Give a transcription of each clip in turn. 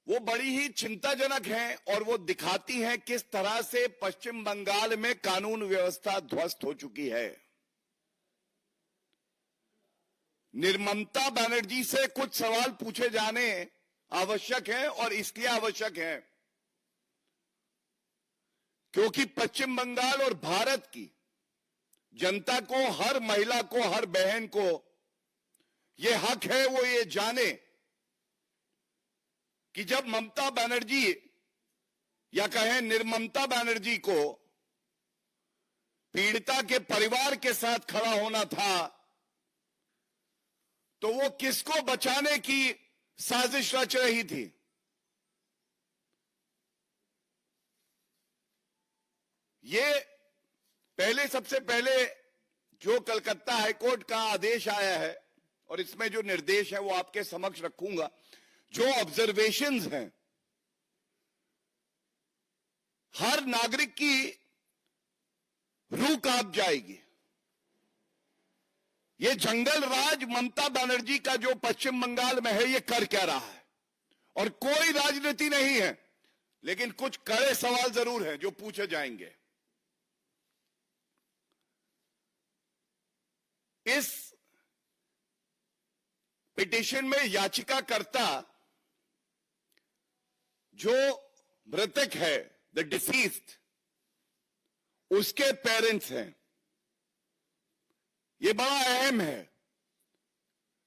वो बड़ी ही चिंताजनक हैं और वो दिखाती हैं किस तरह से पश्चिम बंगाल में कानून व्यवस्था ध्वस्त हो चुकी है। निर्ममता बनर्जी से कुछ सवाल पूछे जाने आवश्यक हैं और इसलिए आवश्यक हैं क्योंकि पश्चिम बंगाल और भारत की जनता को, हर महिला को, हर बहन को यह हक है वो ये जाने कि जब ममता बनर्जी या कहें निर्ममता बनर्जी को पीड़िता के परिवार के साथ खड़ा होना था तो वो किसको बचाने की साजिश रच रही थी। ये सबसे पहले जो कलकत्ता हाईकोर्ट का आदेश आया है और इसमें जो निर्देश है वो आपके समक्ष रखूंगा। जो ऑब्जर्वेशंस हैं, हर नागरिक की रूह कांप जाएगी। ये जंगल राज ममता बनर्जी का जो पश्चिम बंगाल में है ये कर क्या रहा है, और कोई राजनीति नहीं है, लेकिन कुछ कड़े सवाल जरूर हैं जो पूछे जाएंगे। इस पिटीशन में याचिकाकर्ता जो मृतक है, द डिसीज्ड, उसके पेरेंट्स हैं। ये बड़ा अहम है।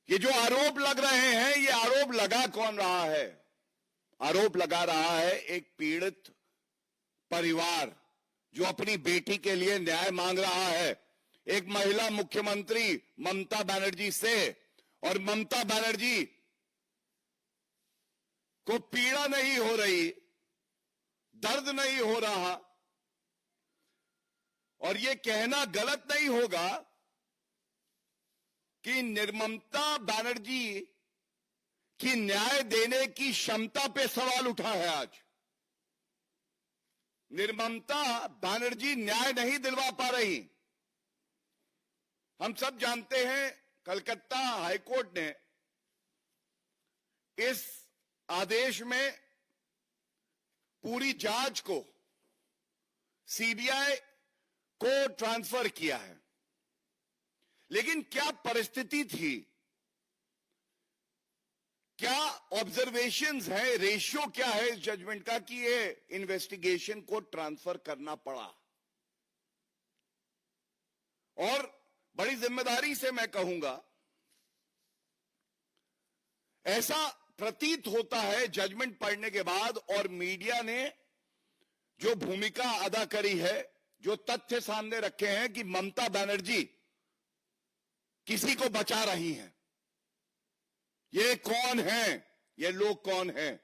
ये जो आरोप लग रहे हैं, ये आरोप लगा कौन रहा है? आरोप लगा रहा है एक पीड़ित परिवार जो अपनी बेटी के लिए न्याय मांग रहा है, एक महिला मुख्यमंत्री ममता बनर्जी से। और ममता बनर्जी को पीड़ा नहीं हो रही, दर्द नहीं हो रहा, और यह कहना गलत नहीं होगा कि निर्ममता बनर्जी की न्याय देने की क्षमता पे सवाल उठा है। आज निर्ममता बनर्जी न्याय नहीं दिलवा पा रही। हम सब जानते हैं कलकत्ता हाईकोर्ट ने इस आदेश में पूरी जांच को सीबीआई को ट्रांसफर किया है। लेकिन क्या परिस्थिति थी, क्या ऑब्जर्वेशंस है, रेशियो क्या है इस जजमेंट का कि ये इन्वेस्टिगेशन को ट्रांसफर करना पड़ा? और बड़ी जिम्मेदारी से मैं कहूंगा, ऐसा प्रतीत होता है जजमेंट पढ़ने के बाद, और मीडिया ने जो भूमिका अदा करी है, जो तथ्य सामने रखे हैं कि ममता बनर्जी किसी को बचा रही हैं। ये कौन हैं? ये लोग कौन हैं?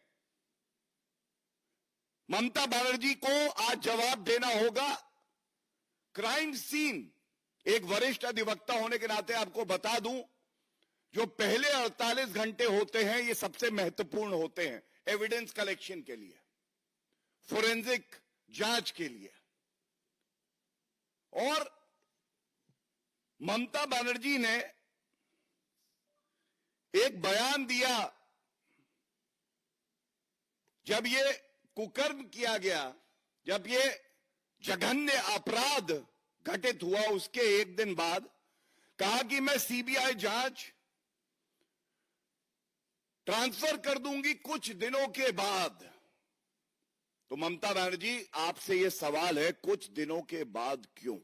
ममता बनर्जी को आज जवाब देना होगा। क्राइम सीन, एक वरिष्ठ अधिवक्ता होने के नाते आपको बता दूं, जो पहले 48 घंटे होते हैं ये सबसे महत्वपूर्ण होते हैं एविडेंस कलेक्शन के लिए, फोरेंसिक जांच के लिए। और ममता बनर्जी ने एक बयान दिया जब ये कुकर्म किया गया, जब ये जघन्य अपराध घटित हुआ, उसके एक दिन बाद कहा कि मैं सीबीआई जांच ट्रांसफर कर दूंगी कुछ दिनों के बाद। तो ममता बनर्जी, आपसे यह सवाल है, कुछ दिनों के बाद क्यों?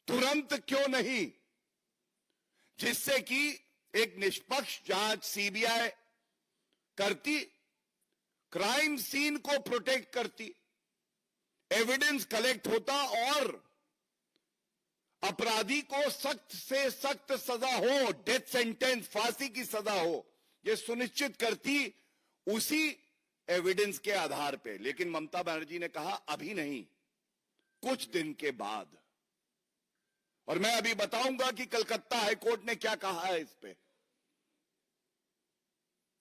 तुरंत क्यों नहीं? जिससे कि एक निष्पक्ष जांच सीबीआई करती, क्राइम सीन को प्रोटेक्ट करती, एविडेंस कलेक्ट होता और अपराधी को सख्त से सख्त सजा हो, डेथ सेंटेंस, फांसी की सजा हो, यह सुनिश्चित करती उसी एविडेंस के आधार पे। लेकिन ममता बनर्जी ने कहा अभी नहीं, कुछ दिन के बाद। और मैं अभी बताऊंगा कि कलकत्ता हाईकोर्ट ने क्या कहा है इस पे।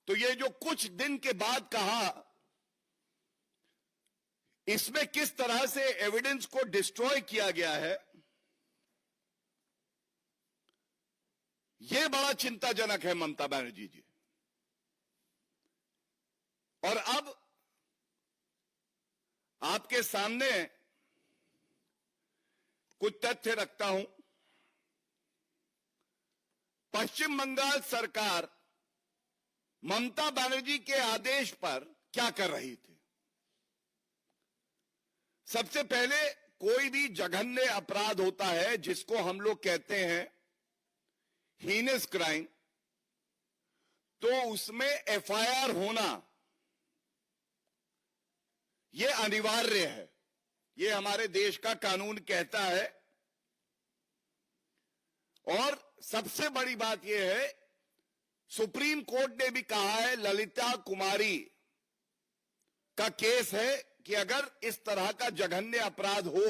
तो ये जो कुछ दिन के बाद कहा, इसमें किस तरह से एविडेंस को डिस्ट्रॉय किया गया है, यह बड़ा चिंताजनक है ममता बनर्जी जी। और अब आपके सामने कुछ तथ्य रखता हूं। पश्चिम बंगाल सरकार ममता बनर्जी के आदेश पर क्या कर रही थी। सबसे पहले कोई भी जघन्य अपराध होता है जिसको हम लोग कहते हैं हीनस क्राइम, तो उसमें एफआईआर होना यह अनिवार्य है। यह हमारे देश का कानून कहता है। और सबसे बड़ी बात यह है, सुप्रीम कोर्ट ने भी कहा है, ललिता कुमारी का केस है कि अगर इस तरह का जघन्य अपराध हो,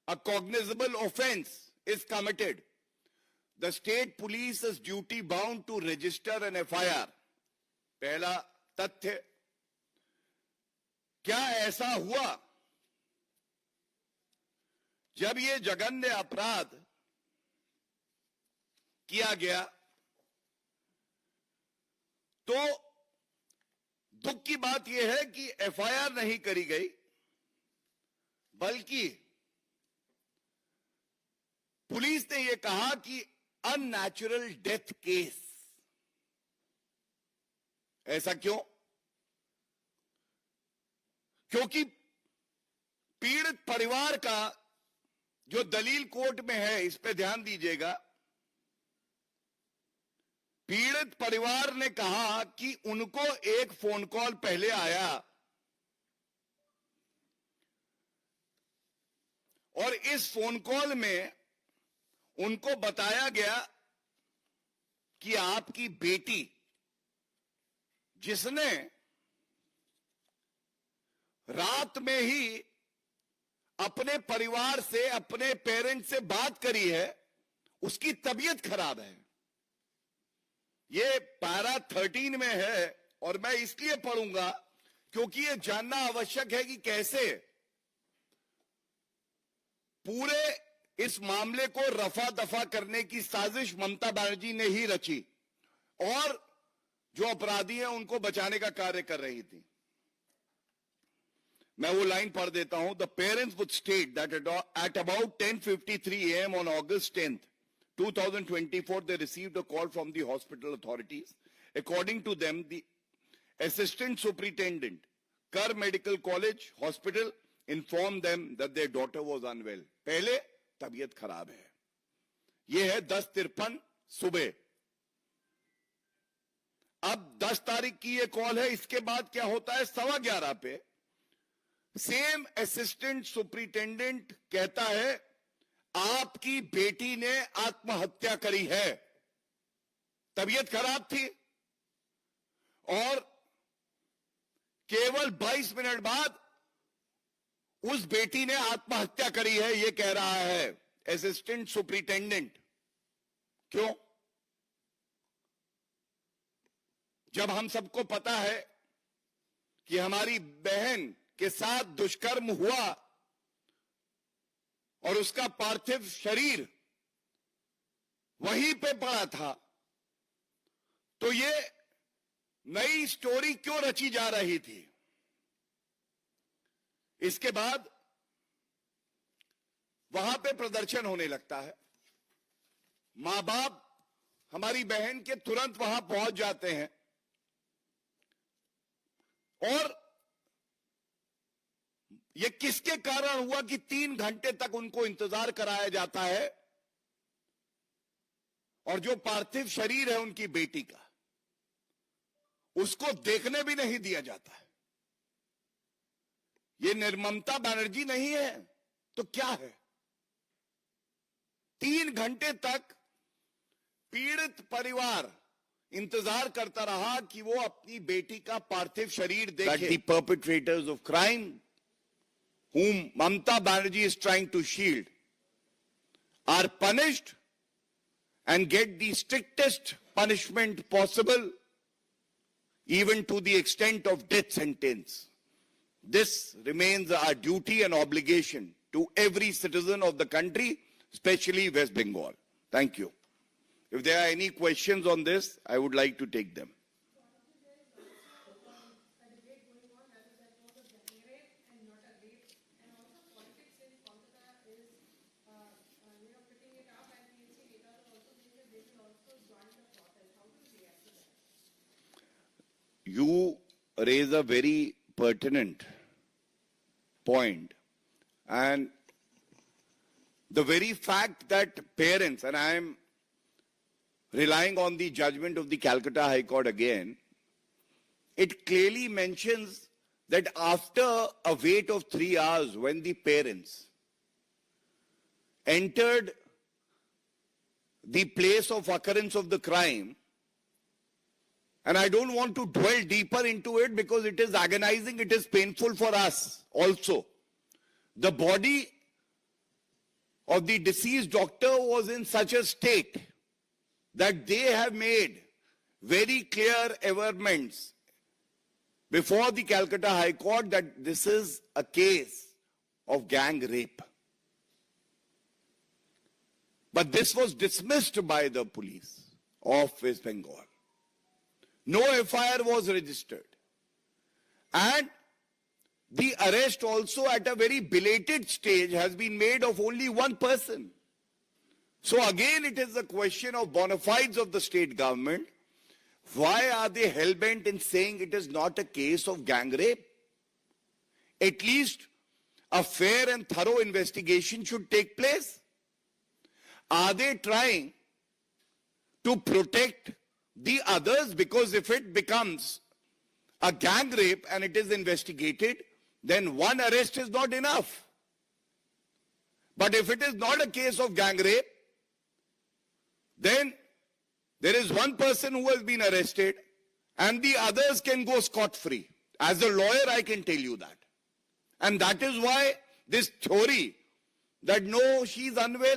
a cognizable offence is committed, the state police is duty bound to register an FIR. पहला तथ्य, क्या ऐसा हुआ जब यह जघन्य अपराध किया गया तो दुख की बात यह है कि एफआईआर नहीं करी गई, बल्कि पुलिस ने यह कहा कि अननेचुरल डेथ केस। ऐसा क्यों? क्योंकि पीड़ित परिवार का जो दलील कोर्ट में है, इस पे ध्यान दीजिएगा, पीड़ित परिवार ने कहा कि उनको एक फोन कॉल पहले आया और इस फोन कॉल में उनको बताया गया कि आपकी बेटी, जिसने रात में ही अपने परिवार से, अपने पेरेंट्स से बात करी है, उसकी तबीयत खराब है। ये पैरा 13 में है और मैं इसलिए पढ़ूंगा क्योंकि ये जानना आवश्यक है कि कैसे पूरे इस मामले को रफा दफा करने की साजिश ममता बनर्जी ने ही रची और जो अपराधी हैं उनको बचाने का कार्य कर रही थी। मैं वो लाइन पढ़ देता हूं। The parents would state that at about 10:53 AM on August 10th, 2024, they received a call from the hospital authorities. According to them, the assistant superintendent, Kar Medical College Hospital, informed them that their daughter was unwell. पहले तबीयत खराब है। यह है 10:53 सुबह। अब 10 तारीख की यह कॉल है। इसके बाद क्या होता है? 11:15 पे सेम असिस्टेंट सुपरिटेंडेंट कहता है, आपकी बेटी ने आत्महत्या करी है। तबीयत खराब थी और केवल 22 मिनट बाद उस बेटी ने आत्महत्या करी है, यह कह रहा है असिस्टेंट सुपरिटेंडेंट। क्यों? जब हम सबको पता है कि हमारी बहन के साथ दुष्कर्म हुआ और उसका पार्थिव शरीर वहीं पे पड़ा था, तो ये नई स्टोरी क्यों रची जा रही थी? इसके बाद वहां पे प्रदर्शन होने लगता है। मां बाप हमारी बहन के तुरंत वहां पहुंच जाते हैं और यह किसके कारण हुआ कि 3 घंटे तक उनको इंतजार कराया जाता है और जो पार्थिव शरीर है उनकी बेटी का, उसको देखने भी नहीं दिया जाता है। ये निर्ममता बनर्जी नहीं है तो क्या है? 3 घंटे तक पीड़ित परिवार इंतजार करता रहा कि वो अपनी बेटी का पार्थिव शरीर देखे। The perpetrators of crime whom Mamata Banerjee is trying to shield are punished and get the strictest punishment possible, even to the extent of death sentence. This remains our duty and obligation to every citizen of the country, especially West Bengal. Thank you. If there are any questions on this, I would like to take them. raise a very pertinent point, and the very fact that parents, and I am relying on the judgment of the Calcutta High Court again, it clearly mentions that after a wait of 3 hours, when the parents entered the place of occurrence of the crime, and I don't want to dwell deeper into it because it is agonizing, it is painful for us also. The body of the deceased doctor was in such a state that they have made very clear averments before the Calcutta High Court that this is a case of gang rape. But this was dismissed by the police of West Bengal. No FIR was registered. And the arrest also at a very belated stage has been made of only one person. So again, it is a question of bona fides of the state government. Why are they hell-bent in saying it is not a case of gang rape? At least a fair and thorough investigation should take place. Are they trying to protect the others? Because if it becomes a gang rape and it is investigated, then one arrest is not enough. But if it is not a case of gang rape, then there is one person who has been arrested and the others can go scot-free. As a lawyer, I can tell you that. And that is why this theory that no, she's unwell,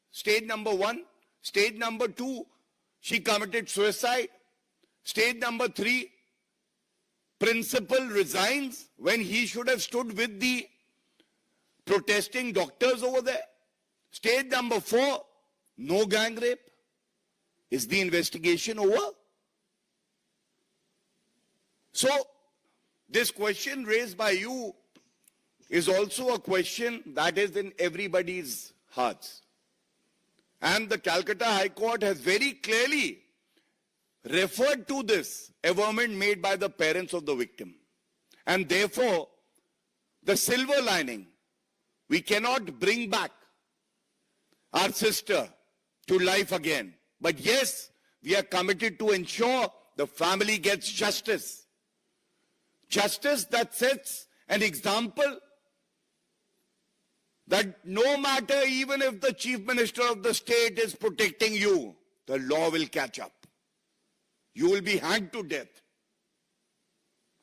stage number 1, stage number 2, she committed suicide, stage number 3, principal resigns when he should have stood with the protesting doctors over there, stage number 4, no gang rape. Is the investigation over? So, this question raised by you is also a question that is in everybody's hearts. And the Calcutta High Court has very clearly referred to this averment made by the parents of the victim. And therefore, the silver lining, we cannot bring back our sister to life again. But yes, we are committed to ensure the family gets justice. Justice that sets an example that no matter, even if the chief minister of the state is protecting you, the law will catch up. You will be hanged to death.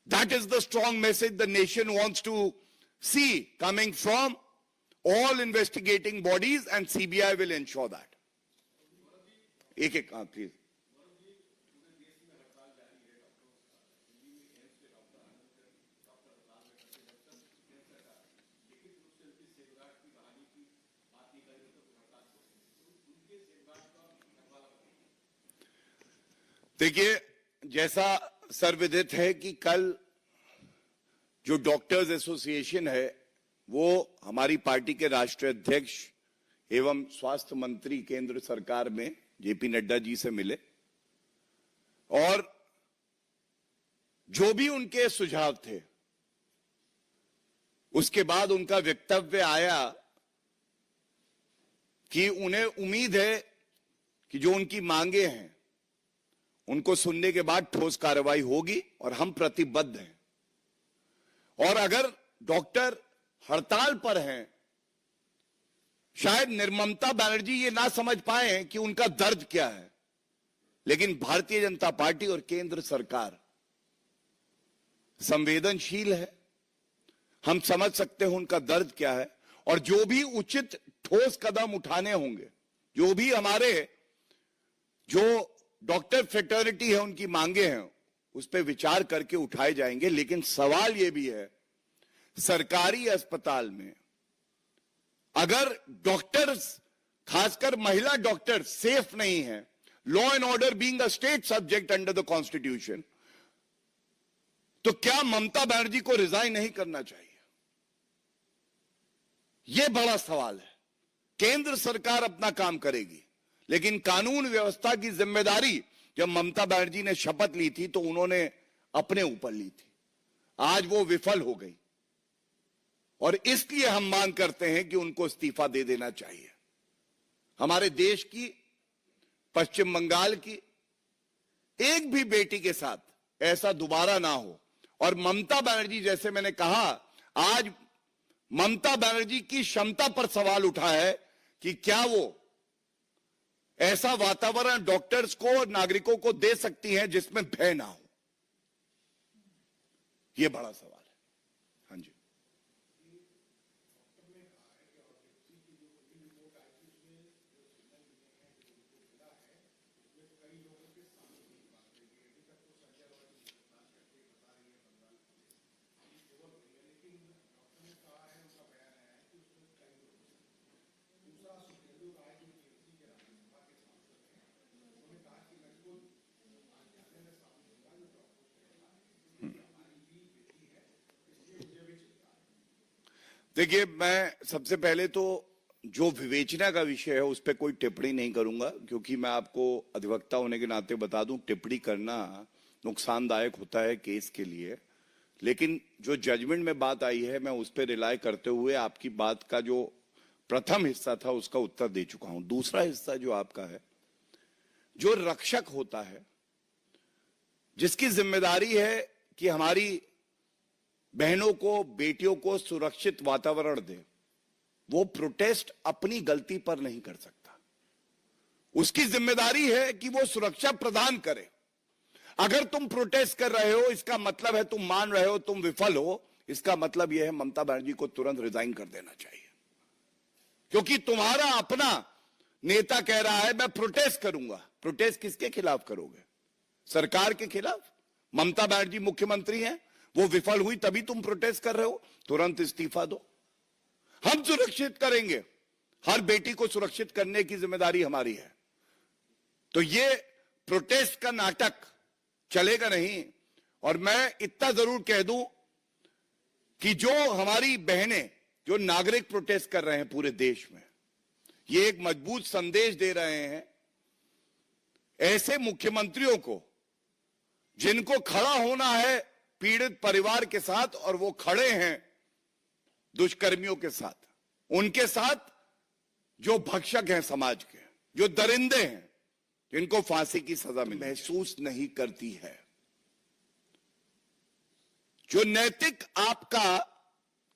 That is the strong message the nation wants to see coming from all investigating bodies, and CBI will ensure that. एक please. देखिए, जैसा सर्वविदित है कि कल जो doctors association है वो हमारी पार्टी के राष्ट्रीय अध्यक्ष एवं स्वास्थ्य मंत्री केंद्र सरकार में जेपी नड्डा जी से मिले और जो भी उनके सुझाव थे उसके बाद उनका वक्तव्य आया कि उन्हें उम्मीद है कि जो उनकी मांगे हैं उनको सुनने के बाद ठोस कार्रवाई होगी और हम प्रतिबद्ध हैं. और अगर डॉक्टर हड़ताल पर हैं, शायद निर्ममता बनर्जी ये ना समझ पाए कि उनका दर्द क्या है, लेकिन भारतीय जनता पार्टी और केंद्र सरकार संवेदनशील है. हम समझ सकते हैं उनका दर्द क्या है और जो भी उचित ठोस कदम उठाने होंगे, जो भी हमारे जो डॉक्टर फ्रेटर्निटी है उनकी मांगे हैं उस पर विचार करके उठाए जाएंगे. लेकिन सवाल यह भी है, सरकारी अस्पताल में अगर डॉक्टर्स, खासकर महिला डॉक्टर सेफ नहीं है, law and order being a state subject under the constitution, तो क्या ममता बनर्जी को रिजाइन नहीं करना चाहिए? यह बड़ा सवाल है. केंद्र सरकार अपना काम करेगी, लेकिन कानून व्यवस्था की जिम्मेदारी जब ममता बनर्जी ने शपथ ली थी तो उन्होंने अपने ऊपर ली थी. आज वो विफल हो गई और इसलिए हम मांग करते हैं कि उनको इस्तीफा दे देना चाहिए। हमारे देश की, पश्चिम बंगाल की एक भी बेटी के साथ ऐसा दोबारा ना हो। और ममता बनर्जी, जैसे मैंने कहा, आज ममता बनर्जी की क्षमता पर सवाल उठा है कि क्या वो ऐसा वातावरण डॉक्टर्स को, नागरिकों को दे सकती हैं जिसमें भय ना हो। यह बड़ा सवाल है। हाँ जी, देखिए, मैं सबसे पहले तो जो विवेचना का विषय है उस पर कोई टिप्पणी नहीं करूंगा, क्योंकि मैं आपको अधिवक्ता होने के नाते बता दूं, टिप्पणी करना नुकसानदायक होता है केस के लिए। लेकिन जो जजमेंट में बात आई है, मैं उस पर रिलाय करते हुए आपकी बात का जो प्रथम हिस्सा था उसका उत्तर दे चुका हूं। दूसरा हिस्सा जो आपका है, जो रक्षक होता है, जिसकी जिम्मेदारी है कि हमारी बहनों को, बेटियों को सुरक्षित वातावरण दे, वो प्रोटेस्ट अपनी गलती पर नहीं कर सकता। उसकी जिम्मेदारी है कि वो सुरक्षा प्रदान करे। अगर तुम प्रोटेस्ट कर रहे हो, इसका मतलब है तुम मान रहे हो तुम विफल हो। इसका मतलब यह है ममता बनर्जी को तुरंत रिजाइन कर देना चाहिए, क्योंकि तुम्हारा अपना नेता कह रहा है मैं प्रोटेस्ट करूंगा। प्रोटेस्ट किसके खिलाफ करोगे? सरकार के खिलाफ। ममता बनर्जी मुख्यमंत्री हैं, वो विफल हुई तभी तुम प्रोटेस्ट कर रहे हो। तुरंत इस्तीफा दो, हम सुरक्षित करेंगे। हर बेटी को सुरक्षित करने की जिम्मेदारी हमारी है। तो ये प्रोटेस्ट का नाटक चलेगा नहीं। और मैं इतना जरूर कह दूं कि जो हमारी बहनें, जो नागरिक प्रोटेस्ट कर रहे हैं पूरे देश में, ये एक मजबूत संदेश दे रहे हैं ऐसे मुख्यमंत्रियों को जिनको खड़ा होना है पीड़ित परिवार के साथ, और वो खड़े हैं दुष्कर्मियों के साथ, उनके साथ जो भक्षक हैं समाज के, जो दरिंदे हैं, जिनको फांसी की सजा महसूस नहीं करती है। जो नैतिक आपका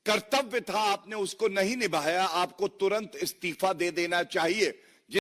कर्तव्य था आपने उसको नहीं निभाया, आपको तुरंत इस्तीफा दे देना चाहिए।